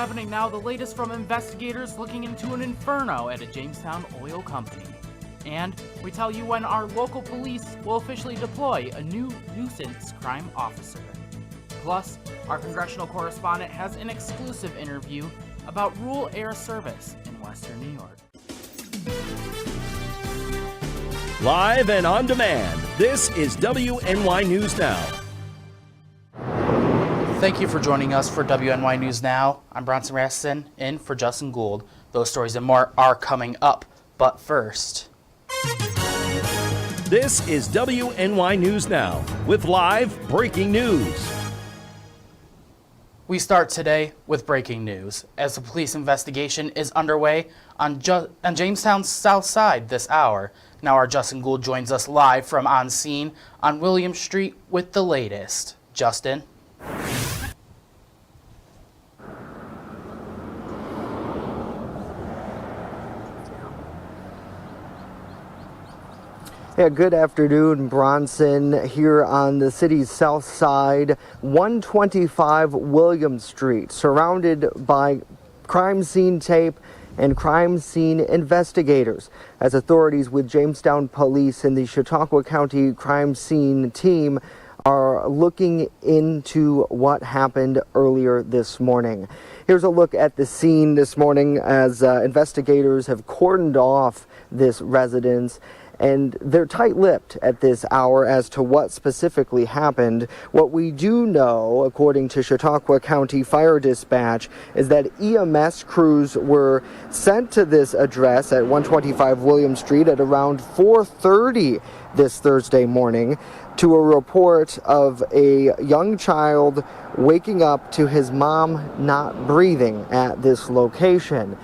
happening now, the latest from investigators looking into an inferno at a Jamestown oil company. And we tell you when our local police will officially deploy a new nuisance crime officer. Plus, our congressional correspondent has an exclusive interview about rural air service in Western New York. Live and on demand, this is WNY News Now. Thank you for joining us for WNY News Now. I'm Bronson Rasmussen, in for Justin Gould. Those stories and more are coming up, but first. This is WNY News Now with live breaking news. We start today with breaking news as the police investigation is underway on Jamestown's south side this hour. Now our Justin Gould joins us live from on scene on William Street with the latest. Justin? Yeah, good afternoon, Bronson, here on the city's south side, 125 William Street, surrounded by crime scene tape and crime scene investigators, as authorities with Jamestown Police and the Chautauqua County Crime Scene Team are looking into what happened earlier this morning. Here's a look at the scene this morning as investigators have cordoned off this residence. And they're tight-lipped at this hour as to what specifically happened. What we do know, according to Chautauqua County Fire Dispatch, is that EMS crews were sent to this address at 125 William Street at around 4:30 this Thursday morning to a report of a young child waking up to his mom not breathing at this location.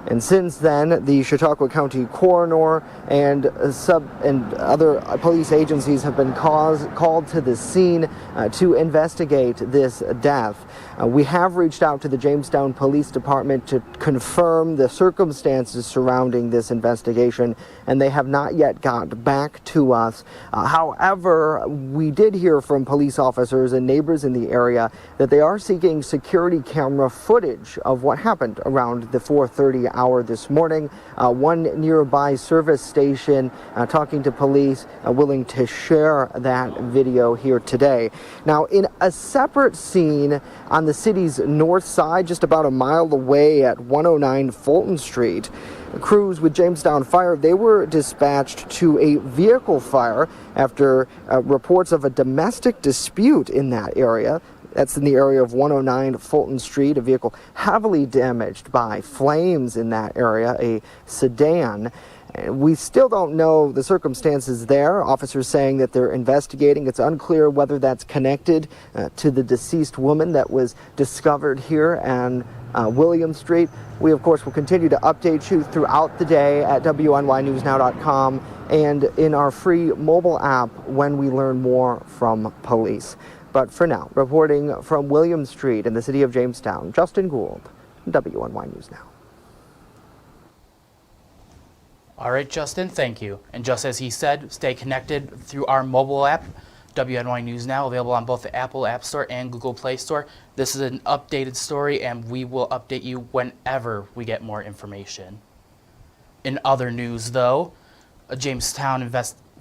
And since then, the Chautauqua County coroner and other police agencies have been called to the scene to investigate this death. We have reached out to the Jamestown Police Department to confirm the circumstances surrounding this investigation, and they have not yet got back to us. However, we did hear from police officers and neighbors in the area that they are seeking security camera footage of what happened around the 4:30 hour this morning. One nearby service station talking to police willing to share that video here today. Now, in a separate scene on the city's north side, just about a mile away at 109 Fulton Street, crews with Jamestown Fire, they were dispatched to a vehicle fire after reports of a domestic dispute in that area. That's in the area of 109 Fulton Street, a vehicle heavily damaged by flames in that area, a sedan. We still don't know the circumstances there. Officers saying that they're investigating. It's unclear whether that's connected to the deceased woman that was discovered here on William Street. We, of course, will continue to update you throughout the day at WNYNewsNow.com and in our free mobile app when we learn more from police. But for now, reporting from William Street in the city of Jamestown, Justin Gould, WNY News Now. All right, Justin, thank you. And just as he said, stay connected through our mobile app, WNY News Now, available on both the Apple App Store and Google Play Store. This is an updated story, and we will update you whenever we get more information. In other news, though, Jamestown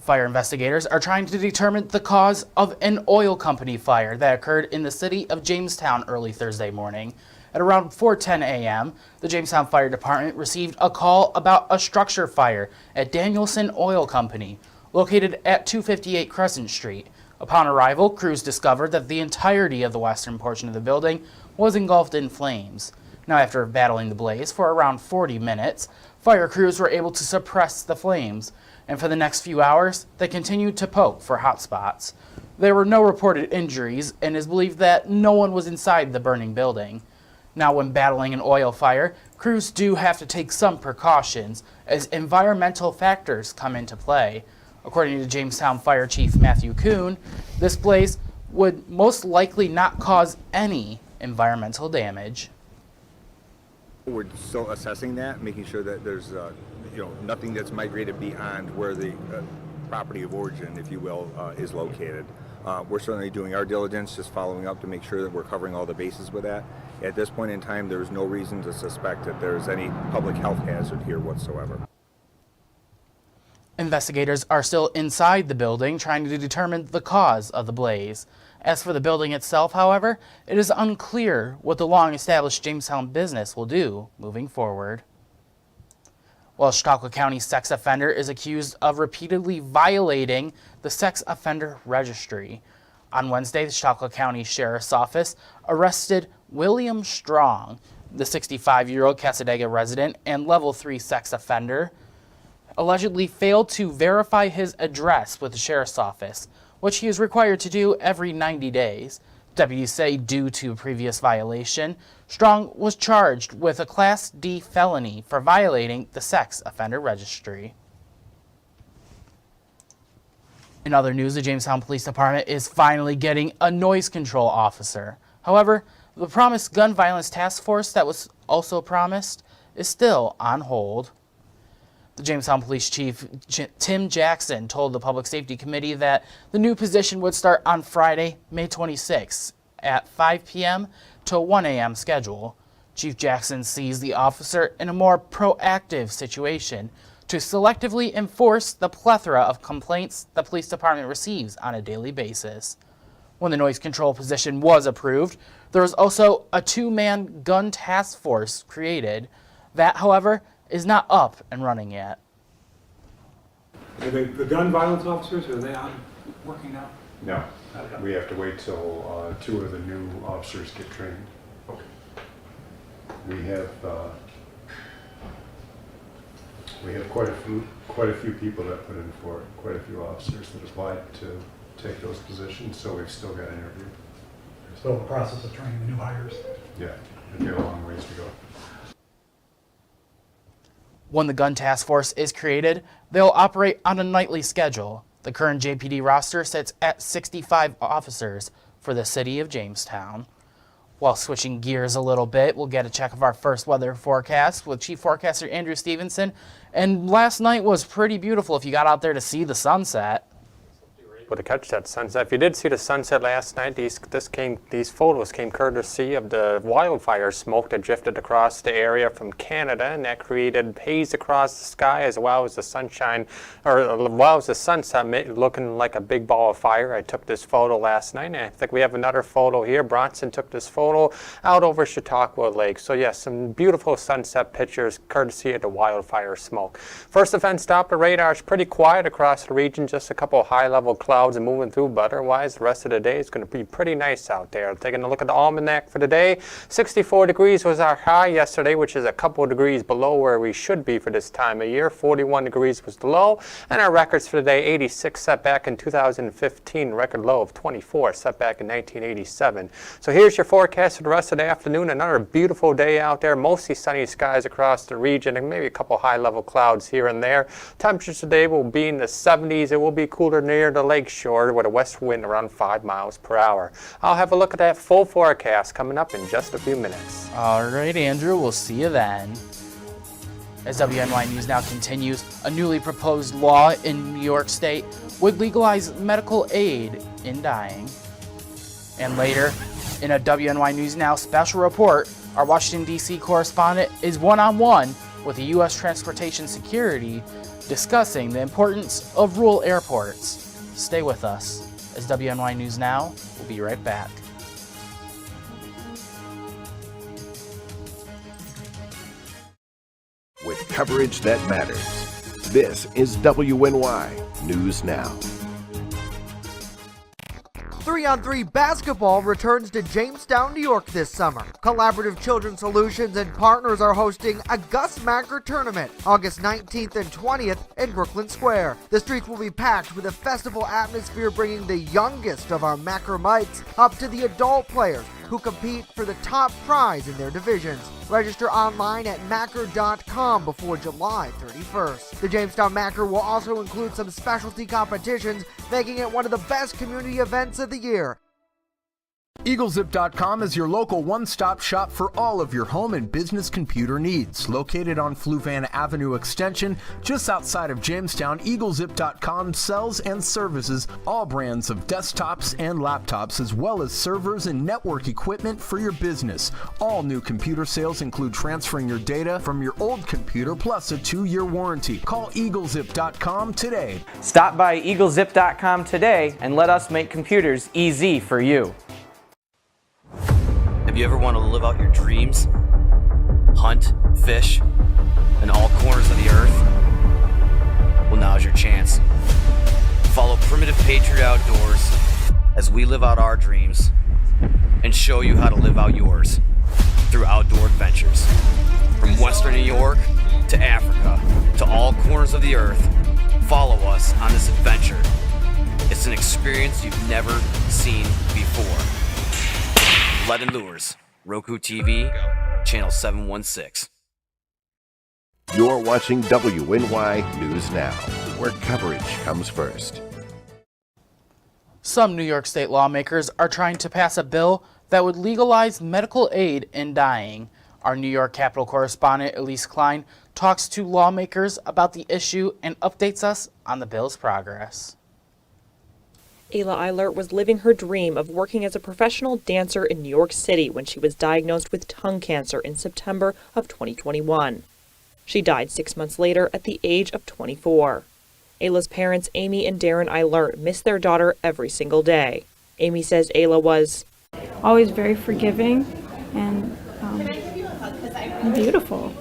fire investigators are trying to determine the cause of an oil company fire that occurred in the city of Jamestown early Thursday morning. At around 4:10 a.m., the Jamestown Fire Department received a call about a structure fire at Danielson Oil Company, located at 258 Crescent Street. Upon arrival, crews discovered that the entirety of the western portion of the building was engulfed in flames. Now, after battling the blaze for around 40 minutes, fire crews were able to suppress the flames, and for the next few hours, they continued to poke for hot spots. There were no reported injuries, and it is believed that no one was inside the burning building. Now, when battling an oil fire, crews do have to take some precautions as environmental factors come into play. According to Jamestown Fire Chief Matthew Kuhn, this blaze would most likely not cause any environmental damage. We're still assessing that, making sure that there's nothing that's migrated beyond where the property of origin, if you will, is located. We're certainly doing our diligence, just following up to make sure that we're covering all the bases with that. At this point in time, there's no reason to suspect that there's any public health hazard here whatsoever. Investigators are still inside the building trying to determine the cause of the blaze. As for the building itself, however, it is unclear what the long-established Jamestown business will do moving forward. Well, a Chautauqua County sex offender is accused of repeatedly violating the sex offender registry. On Wednesday, the Chautauqua County Sheriff's Office arrested William Strong, the 65-year-old Cassadaga resident and level 3 sex offender, allegedly failed to verify his address with the Sheriff's Office, which he is required to do every 90 days. Deputies say due to a previous violation, Strong was charged with a Class D felony for violating the sex offender registry. In other news, the Jamestown Police Department is finally getting a noise control officer. However, the promised gun violence task force that was also promised is still on hold. The Jamestown Police Chief Tim Jackson told the Public Safety Committee that the new position would start on Friday, May 26th at 5 p.m. to a 1 a.m. schedule. Chief Jackson sees the officer in a more proactive situation to selectively enforce the plethora of complaints the police department receives on a daily basis. When the noise control position was approved, there was also a 2-man gun task force created. That, however, is not up and running yet. Are the gun violence officers, are they on working now? No, we have to wait till 2 of the new officers get trained. Okay. We have quite a few people that put in for it, quite a few officers that applied to take those positions, so we've still got to interview. They're still in the process of training the new hires. Yeah, we've got a long ways to go. When the gun task force is created, they'll operate on a nightly schedule. The current JPD roster sits at 65 officers for the city of Jamestown. While switching gears a little bit, we'll get a check of our first weather forecast with Chief Forecaster Andrew Stevenson. And last night was pretty beautiful if you got out there to see the sunset. To catch that sunset. If you did see the sunset last night, these photos came courtesy of the wildfire smoke that drifted across the area from Canada, and that created haze across the sky as well as the sunshine, or as well as the sunset looking like a big ball of fire. I took this photo last night, and I think we have another photo here. Bronson took this photo out over Chautauqua Lake. So yes, some beautiful sunset pictures courtesy of the wildfire smoke. First offense Doppler radar is pretty quiet across the region, just a couple high-level clouds and moving through, but otherwise the rest of the day is going to be pretty nice out there. Taking a look at the almanac for the day, 64 degrees was our high yesterday, which is a couple of degrees below where we should be for this time of year. 41 degrees was the low, and our records for the day, 86 set back in 2015, record low of 24 set back in 1987. So here's your forecast for the rest of the afternoon. Another beautiful day out there, mostly sunny skies across the region and maybe a couple high-level clouds here and there. Temperatures today will be in the 70s. It will be cooler near the lake shore with a west wind around 5 miles per hour. I'll have a look at that full forecast coming up in just a few minutes. All right, Andrew, we'll see you then. As WNY News Now continues, a newly proposed law in New York State would legalize medical aid in dying. And later, in a WNY News Now special report, our Washington, D.C. correspondent is one-on-one with the U.S. Transportation Security discussing the importance of rural airports. Stay with us, as WNY News Now will be right back. With coverage that matters, this is WNY News Now. 3-on-3 basketball returns to Jamestown, New York this summer. Collaborative Children's Solutions and partners are hosting a Gus Macker tournament August 19th and 20th in Brooklyn Square. The streets will be packed with a festival atmosphere, bringing the youngest of our Mackermites up to the adult players who compete for the top prize in their divisions. Register online at Macker.com before July 31st. The Jamestown Macker will also include some specialty competitions, making it one of the best community events of the year. EagleZip.com is your local one-stop shop for all of your home and business computer needs. Located on Fluvan Avenue Extension, just outside of Jamestown, EagleZip.com sells and services all brands of desktops and laptops, as well as servers and network equipment for your business. All new computer sales include transferring your data from your old computer plus a 2-year warranty. Call EagleZip.com today. Stop by EagleZip.com today and let us make computers easy for you. Have you ever wanted to live out your dreams? Hunt, fish, in all corners of the earth? Well, now's your chance. Follow Primitive Patriot Outdoors as we live out our dreams and show you how to live out yours through outdoor adventures. From Western New York to Africa to all corners of the earth, follow us on this adventure. It's an experience you've never seen before. Blood and Lures, Roku TV, channel 716. You're watching WNY News Now, where coverage comes first. Some New York State lawmakers are trying to pass a bill that would legalize medical aid in dying. Our New York Capitol correspondent Elise Klein talks to lawmakers about the issue and updates us on the bill's progress. Ayla Eilert was living her dream of working as a professional dancer in New York City when she was diagnosed with tongue cancer in September of 2021. She died 6 months later at the age of 24. Ayla's parents, Amy and Darren Eilert, miss their daughter every single day. Amy says Ayla was always very forgiving and beautiful.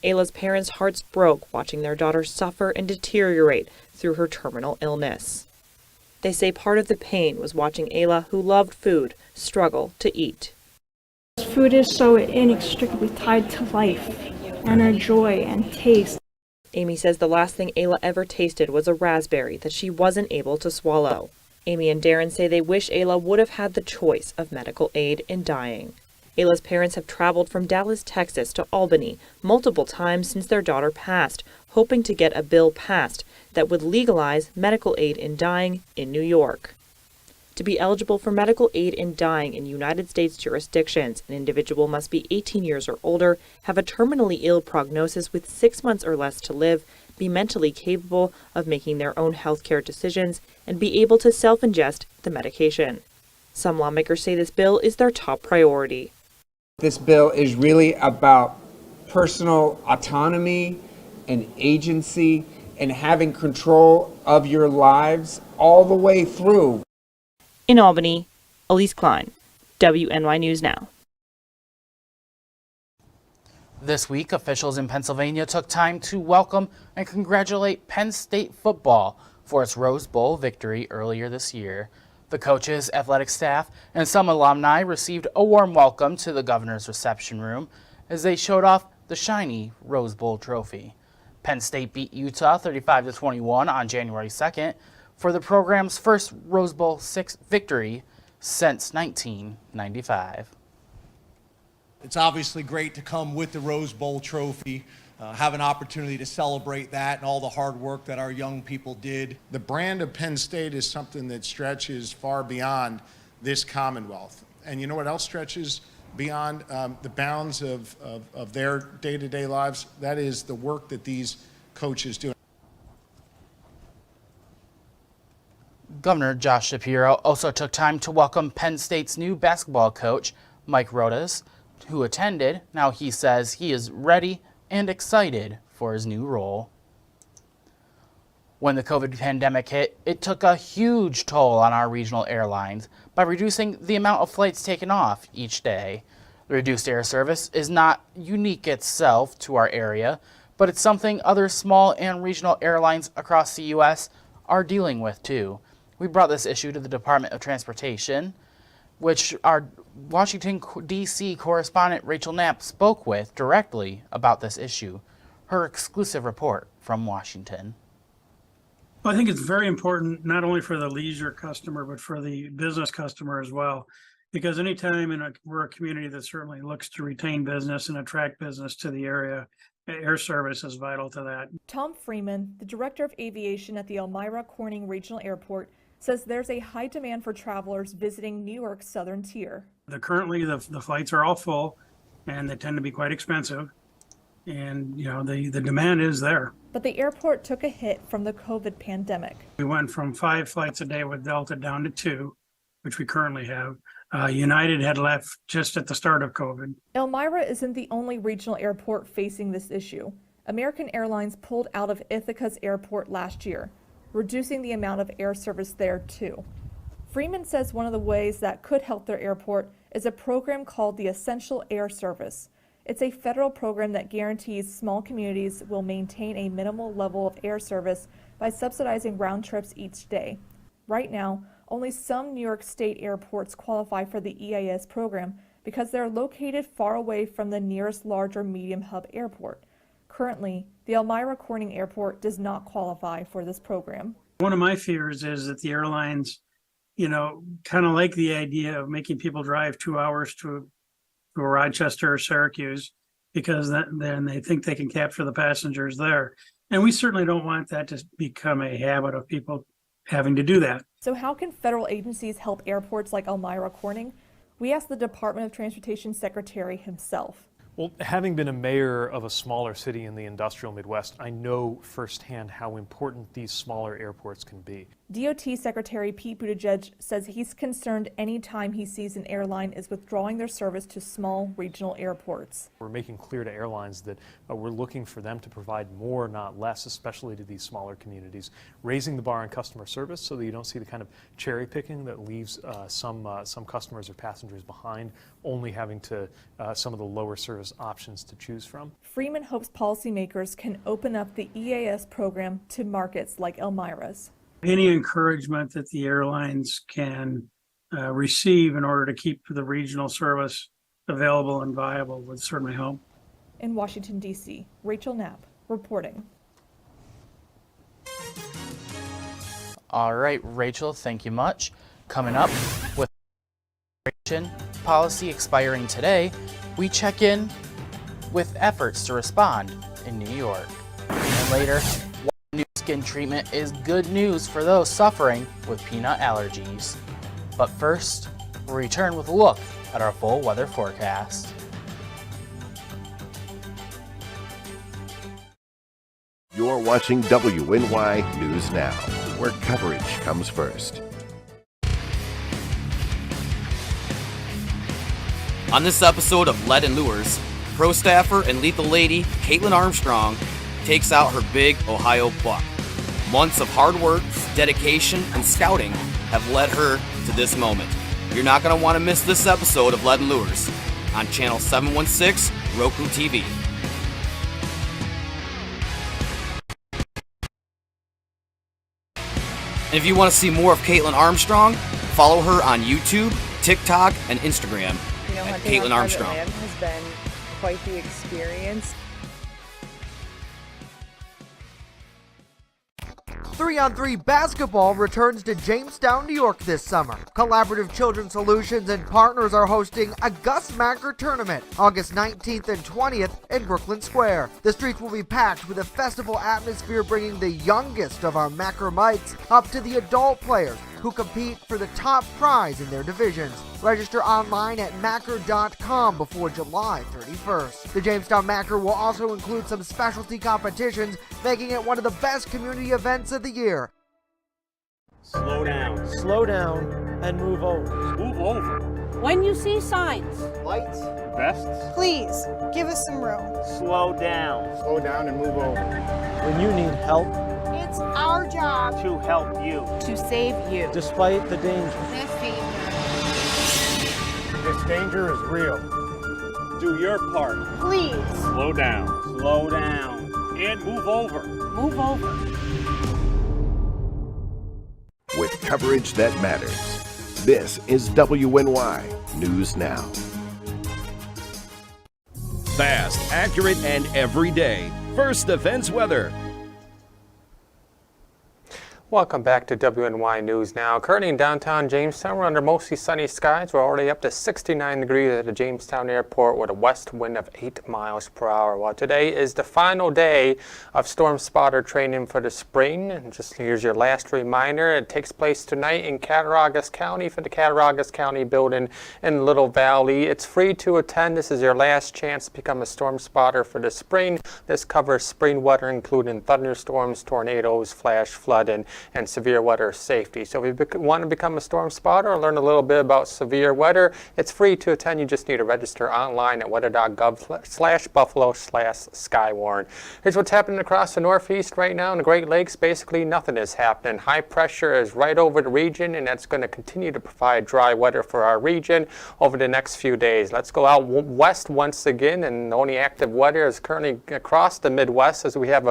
Ayla's parents' hearts broke watching their daughter suffer and deteriorate through her terminal illness. They say part of the pain was watching Ayla, who loved food, struggle to eat. Food is so inextricably tied to life and our joy and taste. Amy says the last thing Ayla ever tasted was a raspberry that she wasn't able to swallow. Amy and Darren say they wish Ayla would have had the choice of medical aid in dying. Ayla's parents have traveled from Dallas, Texas to Albany multiple times since their daughter passed, hoping to get a bill passed that would legalize medical aid in dying in New York. To be eligible for medical aid in dying in United States jurisdictions, an individual must be 18 years or older, have a terminally ill prognosis with 6 months or less to live, be mentally capable of making their own healthcare decisions, and be able to self-ingest the medication. Some lawmakers say this bill is their top priority. This bill is really about personal autonomy and agency and having control of your lives all the way through. In Albany, Elise Klein, WNY News Now. This week, officials in Pennsylvania took time to welcome and congratulate Penn State football for its Rose Bowl victory earlier this year. The coaches, athletic staff, and some alumni received a warm welcome to the governor's reception room as they showed off the shiny Rose Bowl trophy. Penn State beat Utah 35-21 on January 2nd for the program's first Rose Bowl victory since 1995. It's obviously great to come with the Rose Bowl trophy, have an opportunity to celebrate that and all the hard work that our young people did. The brand of Penn State is something that stretches far beyond this Commonwealth. And you know what else stretches beyond the bounds of their day-to-day lives? That is the work that these coaches do. Governor Josh Shapiro also took time to welcome Penn State's new basketball coach, Mike Rodas, who attended. Now he says he is ready and excited for his new role. When the COVID pandemic hit, it took a huge toll on our regional airlines by reducing the amount of flights taken off each day. The reduced air service is not unique itself to our area, but it's something other small and regional airlines across the U.S. are dealing with too. We brought this issue to the Department of Transportation, which our Washington, D.C. correspondent Rachel Knapp spoke with directly about this issue. Her exclusive report from Washington. Well, I think it's very important not only for the leisure customer, but for the business customer as well. Because anytime we're a community that certainly looks to retain business and attract business to the area, air service is vital to that. Tom Freeman, the director of aviation at the Elmira Corning Regional Airport, says there's a high demand for travelers visiting New York's southern tier. Currently, the flights are all full, and they tend to be quite expensive. And, you know, the demand is there. But the airport took a hit from the COVID pandemic. We went from 5 flights a day with Delta down to 2, which we currently have. United had left just at the start of COVID. Elmira isn't the only regional airport facing this issue. American Airlines pulled out of Ithaca's airport last year, reducing the amount of air service there too. Freeman says one of the ways that could help their airport is a program called the Essential Air Service. It's a federal program that guarantees small communities will maintain a minimal level of air service by subsidizing round trips each day. Right now, only some New York State airports qualify for the EAS program because they're located far away from the nearest large or medium hub airport. Currently, the Elmira Corning Airport does not qualify for this program. One of my fears is that the airlines, you know, kind of like the idea of making people drive 2 hours to Rochester or Syracuse because then they think they can capture the passengers there. And we certainly don't want that to become a habit of people having to do that. So how can federal agencies help airports like Elmira Corning? We asked the Department of Transportation Secretary himself. Well, having been a mayor of a smaller city in the industrial Midwest, I know firsthand how important these smaller airports can be. DOT Secretary Pete Buttigieg says he's concerned any time he sees an airline is withdrawing their service to small regional airports. We're making clear to airlines that we're looking for them to provide more, not less, especially to these smaller communities, raising the bar on customer service so that you don't see the kind of cherry picking that leaves some customers or passengers behind, only having to some of the lower service options to choose from. Freeman hopes policymakers can open up the EAS program to markets like Elmira's. Any encouragement that the airlines can receive in order to keep the regional service available and viable would certainly help. In Washington, D.C., Rachel Knapp reporting. All right, Rachel, thank you much. Coming up with policy expiring today, we check in with efforts to respond in New York. And later, new skin treatment is good news for those suffering with peanut allergies. But first, we'll return with a look at our full weather forecast. You're watching WNY News Now, where coverage comes first. On this episode of Lead and Lures, pro staffer and lethal lady Caitlin Armstrong takes out her big Ohio buck. Months of hard work, dedication, and scouting have led her to this moment. You're not going to want to miss this episode of Lead and Lures on Channel 716 Roku TV. And if you want to see more of Caitlin Armstrong, follow her on YouTube, TikTok, and Instagram. At Caitlin Armstrong. Land has been quite the experience. 3-on-3 basketball returns to Jamestown, New York this summer. Collaborative Children's Solutions and partners are hosting a Gus Macker tournament August 19th and 20th in Brooklyn Square. The streets will be packed with a festival atmosphere, bringing the youngest of our Macker mites up to the adult players who compete for the top prize in their divisions. Register online at Macker.com before July 31st. The Jamestown Macker will also include some specialty competitions, making it one of the best community events of the year. Slow down. Slow down and move over. Move over. When you see signs, Lights. Vests. please give us some room. Slow down. Slow down and move over. When you need help, It's our job To help you. to save you. despite the danger. This danger is real. Do your part. Please Slow down. Slow down. And move over. move over. With coverage that matters, this is WNY News Now. Fast, accurate, and everyday. First Defense Weather. Welcome back to WNY News Now. Currently in downtown Jamestown, we're under mostly sunny skies. We're already up to 69 degrees at the Jamestown Airport with a west wind of 8 miles per hour. Well, today is the final day of storm spotter training for the spring. And just here's your last reminder. It takes place tonight in Cattaraugus County for the Cattaraugus County building in Little Valley. It's free to attend. This is your last chance to become a storm spotter for the spring. This covers spring weather, including thunderstorms, tornadoes, flash flood, and severe weather safety. So if you want to become a storm spotter or learn a little bit about severe weather, it's free to attend. You just need to register online at weather.gov/buffalo/skywarn. Here's what's happening across the Northeast right now in the Great Lakes. Basically, nothing is happening. High pressure is right over the region, and that's going to continue to provide dry weather for our region over the next few days. Let's go out west once again, and the only active weather is currently across the Midwest as we have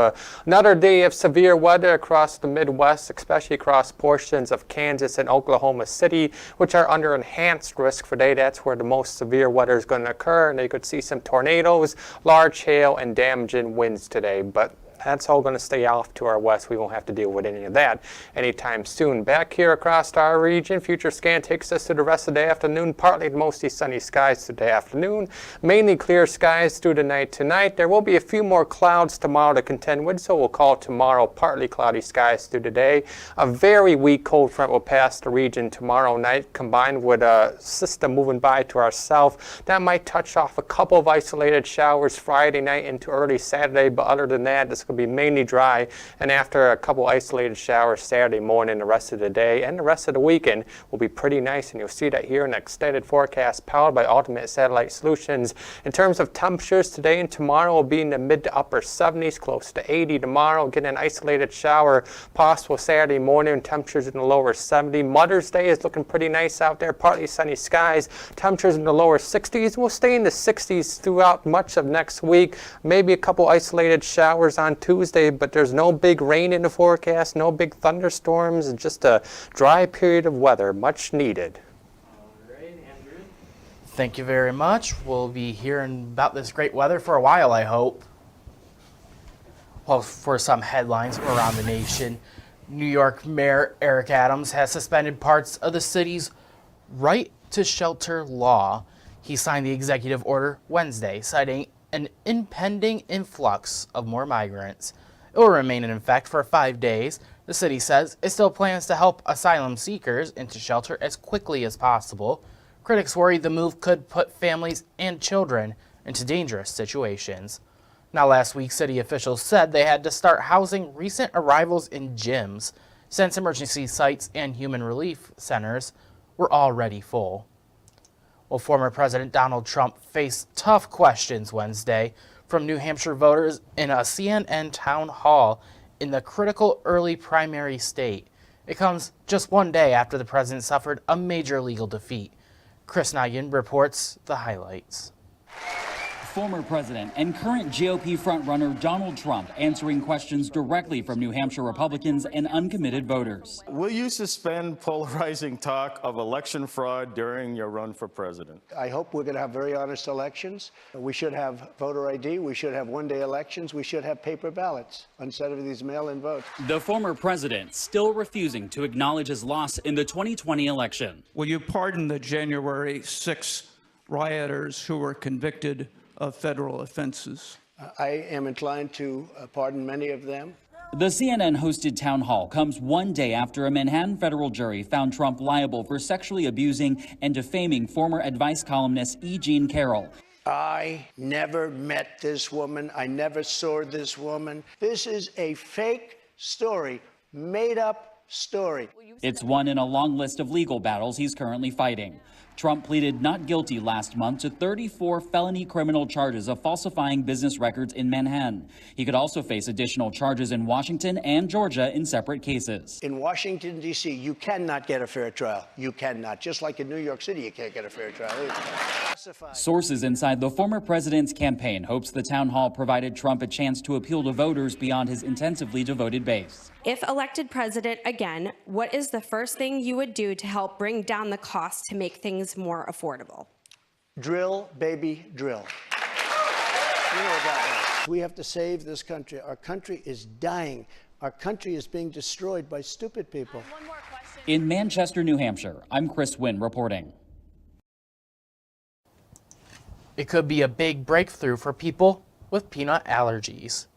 another day of severe weather across the Midwest, especially across portions of Kansas and Oklahoma City, which are under enhanced risk for today. That's where the most severe weather is going to occur, and you could see some tornadoes, large hail, and damaging winds today. But that's all going to stay off to our west. We won't have to deal with any of that anytime soon. Back here across our region, future scan takes us to the rest of the afternoon. Partly to mostly sunny skies today afternoon. Mainly clear skies through the night tonight. There will be a few more clouds tomorrow to contend with, so we'll call tomorrow partly cloudy skies through the day. A very weak cold front will pass the region tomorrow night, combined with a system moving by to our south. That might touch off a couple of isolated showers Friday night into early Saturday, but other than that, this will be mainly dry, and after a couple isolated showers Saturday morning, the rest of the day and the rest of the weekend will be pretty nice, and you'll see that here in an extended forecast powered by Ultimate Satellite Solutions. In terms of temperatures, today and tomorrow will be in the mid to upper 70s, close to 80 tomorrow. Getting an isolated shower possible Saturday morning, temperatures in the lower 70. Mother's Day is looking pretty nice out there, partly sunny skies, temperatures in the lower 60s. We'll stay in the 60s throughout much of next week. Maybe a couple isolated showers on Tuesday, but there's no big rain in the forecast, no big thunderstorms, just a dry period of weather, much needed. Thank you very much. We'll be hearing about this great weather for a while, I hope. Well, for some headlines around the nation, New York Mayor Eric Adams has suspended parts of the city's right to shelter law. He signed the executive order Wednesday, citing an impending influx of more migrants. It will remain in effect for 5 days. The city says it still plans to help asylum seekers into shelter as quickly as possible. Critics worry the move could put families and children into dangerous situations. Now, last week, city officials said they had to start housing recent arrivals in gyms since emergency sites and human relief centers were already full. Well, former President Donald Trump faced tough questions Wednesday from New Hampshire voters in a CNN town hall in the critical early primary state. It comes just one day after the president suffered a major legal defeat. Chris Nigan reports the highlights. Former president and current GOP frontrunner Donald Trump answering questions directly from New Hampshire Republicans and uncommitted voters. Will you suspend polarizing talk of election fraud during your run for president? I hope we're going to have very honest elections. We should have voter ID. We should have one-day elections. We should have paper ballots instead of these mail-in votes. The former president still refusing to acknowledge his loss in the 2020 election. Will you pardon the January 6 rioters who were convicted of federal offenses? I am inclined to pardon many of them. The CNN-hosted town hall comes one day after a Manhattan federal jury found Trump liable for sexually abusing and defaming former advice columnist E. Jean Carroll. I never met this woman. I never saw this woman. This is a fake story, made-up story. It's one in a long list of legal battles he's currently fighting. Trump pleaded not guilty last month to 34 felony criminal charges of falsifying business records in Manhattan. He could also face additional charges in Washington and Georgia in separate cases. In Washington, D.C., you cannot get a fair trial. You cannot. Just like in New York City, you can't get a fair trial either. Sources inside the former president's campaign hopes the town hall provided Trump a chance to appeal to voters beyond his intensively devoted base. If elected president again, what is the first thing you would do to help bring down the cost to make things more affordable? Drill, baby, drill. You know about that. We have to save this country. Our country is dying. Our country is being destroyed by stupid people. In Manchester, New Hampshire, I'm Chris Wynn reporting. It could be a big breakthrough for people with peanut allergies.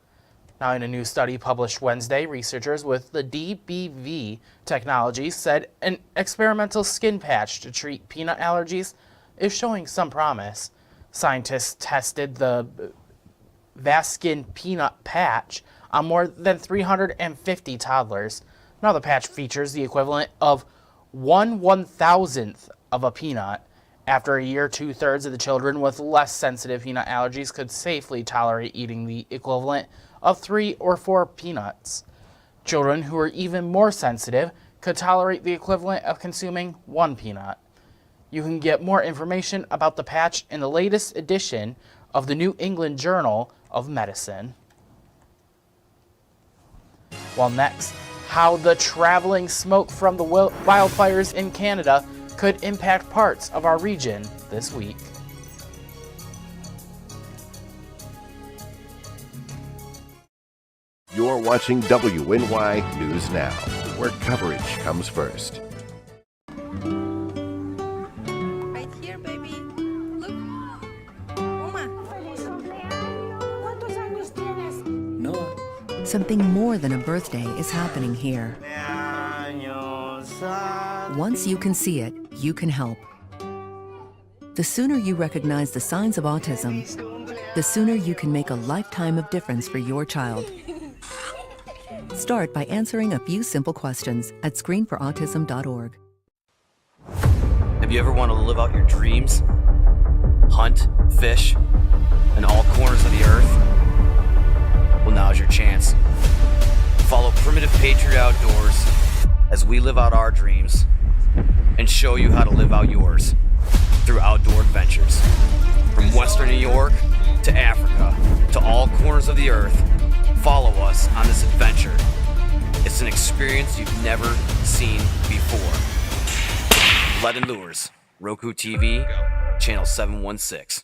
Now, in a new study published Wednesday, researchers with the DBV technology said an experimental skin patch to treat peanut allergies is showing some promise. Scientists tested the Vaskin peanut patch on more than 350 toddlers. Now, the patch features the equivalent of 1/1000th of a peanut. After a year, 2/3 of the children with less sensitive peanut allergies could safely tolerate eating the equivalent of 3 or 4 peanuts. Children who are even more sensitive could tolerate the equivalent of consuming 1 peanut. You can get more information about the patch in the latest edition of the New England Journal of Medicine. Well, next, how the traveling smoke from the wildfires in Canada could impact parts of our region this week. You're watching WNY News Now, where coverage comes first. Right here, baby. Look. Uma. ¿Cuántos años tienes? No. Something more than a birthday is happening here. Once you can see it, you can help. The sooner you recognize the signs of autism, the sooner you can make a lifetime of difference for your child. Start by answering a few simple questions at screenforautism.org. Have you ever wanted to live out your dreams? Hunt, fish, in all corners of the earth? Well, now's your chance. Follow Primitive Patriot Outdoors as we live out our dreams and show you how to live out yours through outdoor adventures. From Western New York to Africa to all corners of the earth, follow us on this adventure. It's an experience you've never seen before. Lead and Lures, Roku TV, channel 716.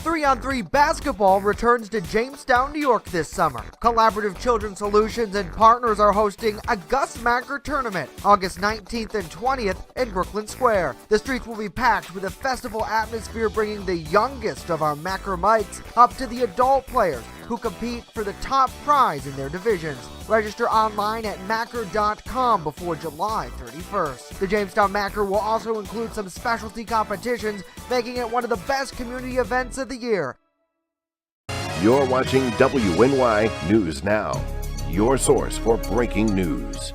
3-on-3 basketball returns to Jamestown, New York this summer. Collaborative Children's Solutions and partners are hosting a Gus Macker tournament August 19th and 20th in Brooklyn Square. The streets will be packed with a festival atmosphere, bringing the youngest of our Macker mites up to the adult players who compete for the top prize in their divisions. Register online at Macker.com before July 31st. The Jamestown Macker will also include some specialty competitions, making it one of the best community events of the year. You're watching WNY News Now, your source for breaking news.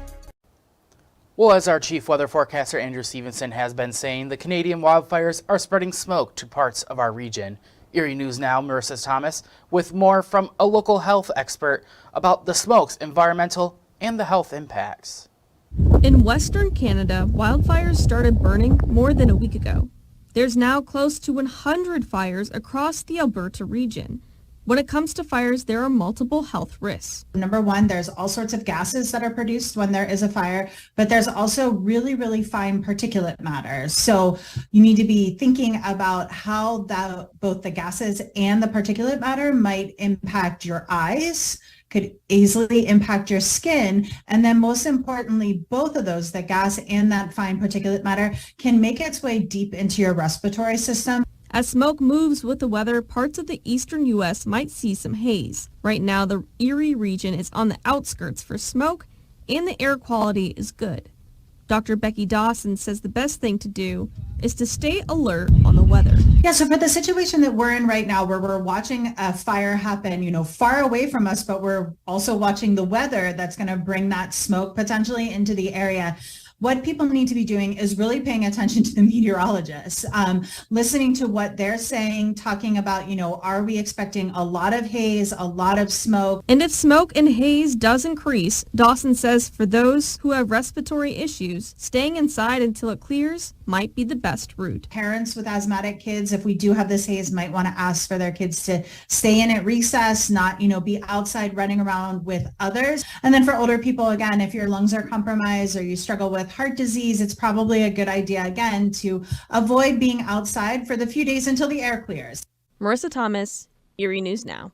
Well, as our chief weather forecaster Andrew Stevenson has been saying, the Canadian wildfires are spreading smoke to parts of our region. Erie News Now, Marissa Thomas, with more from a local health expert about the smoke's environmental and the health impacts. In Western Canada, wildfires started burning more than a week ago. There's now close to 100 fires across the Alberta region. When it comes to fires, there are multiple health risks. Number one, there's all sorts of gases that are produced when there is a fire, but there's also really, really fine particulate matter. So you need to be thinking about how both the gases and the particulate matter might impact your eyes, could easily impact your skin, and then most importantly, both of those, the gas and that fine particulate matter, can make its way deep into your respiratory system. As smoke moves with the weather, parts of the eastern U.S. might see some haze. Right now, the Erie region is on the outskirts for smoke, and the air quality is good. Dr. Becky Dawson says the best thing to do is to stay alert on the weather. Yeah, so for the situation that we're in right now, where we're watching a fire happen, far away from us, but we're also watching the weather that's going to bring that smoke potentially into the area. What people need to be doing is really paying attention to the meteorologists, listening to what they're saying, talking about, are we expecting a lot of haze, a lot of smoke? And if smoke and haze does increase, Dawson says for those who have respiratory issues, staying inside until it clears might be the best route. Parents with asthmatic kids, if we do have this haze, might want to ask for their kids to stay in at recess, not, be outside running around with others. And then for older people, again, if your lungs are compromised or you struggle with heart disease, it's probably a good idea, again, to avoid being outside for the few days until the air clears. Marissa Thomas, Erie News Now.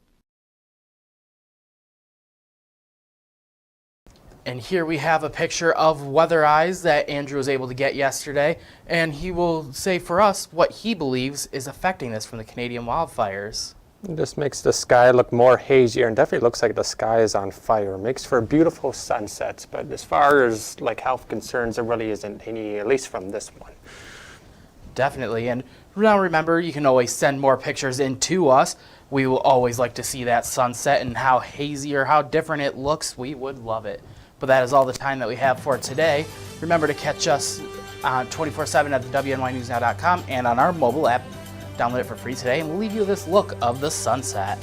And here we have a picture of Weather Eyes that Andrew was able to get yesterday, and he will say for us what he believes is affecting this from the Canadian wildfires. It just makes the sky look more hazier and definitely looks like the sky is on fire. It makes for beautiful sunsets, but as far as like health concerns, there really isn't any, at least from this one. Definitely, and now remember, you can always send more pictures in to us. We will always like to see that sunset and how hazy or how different it looks. We would love it. But that is all the time that we have for today. Remember to catch us 24/7 at the WNYNewsNow.com and on our mobile app. Download it for free today, and we'll leave you with this look of the sunset.